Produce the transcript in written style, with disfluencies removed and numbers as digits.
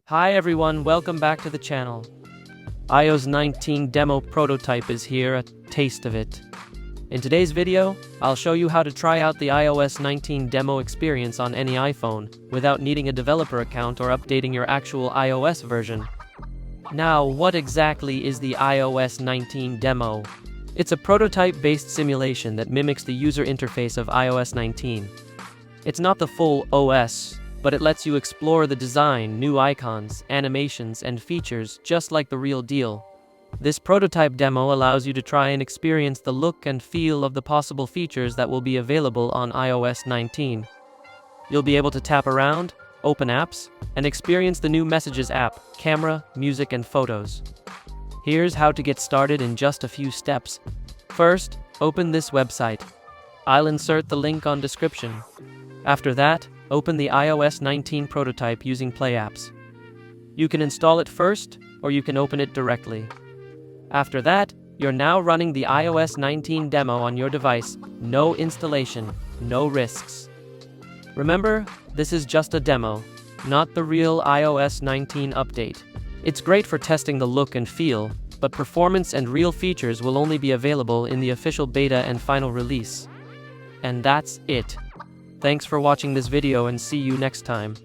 Hi everyone, welcome back to the channel. iOS 19 demo prototype is here, a taste of it. In today's video, I'll show you how to try out the iOS 19 demo experience on any iPhone without needing a developer account or updating your actual iOS version. Now, what exactly is the iOS 19 demo? It's a prototype-based simulation that mimics the user interface of iOS 19. It's not the full OS, but it lets you explore the design, new icons, animations, and features just like the real deal. This prototype demo allows you to try and experience the look and feel of the possible features that will be available on iOS 19. You'll be able to tap around, open apps, and experience the new Messages app, camera, music, and photos. Here's how to get started in just a few steps. First, open this website. I'll insert the link on description. After that, open the iOS 19 prototype using Play Apps. You can install it first, or you can open it directly. After that, you're now running the iOS 19 demo on your device. No installation, no risks. Remember, this is just a demo, not the real iOS 19 update. It's great for testing the look and feel, but performance and real features will only be available in the official beta and final release. And that's it. Thanks for watching this video and see you next time.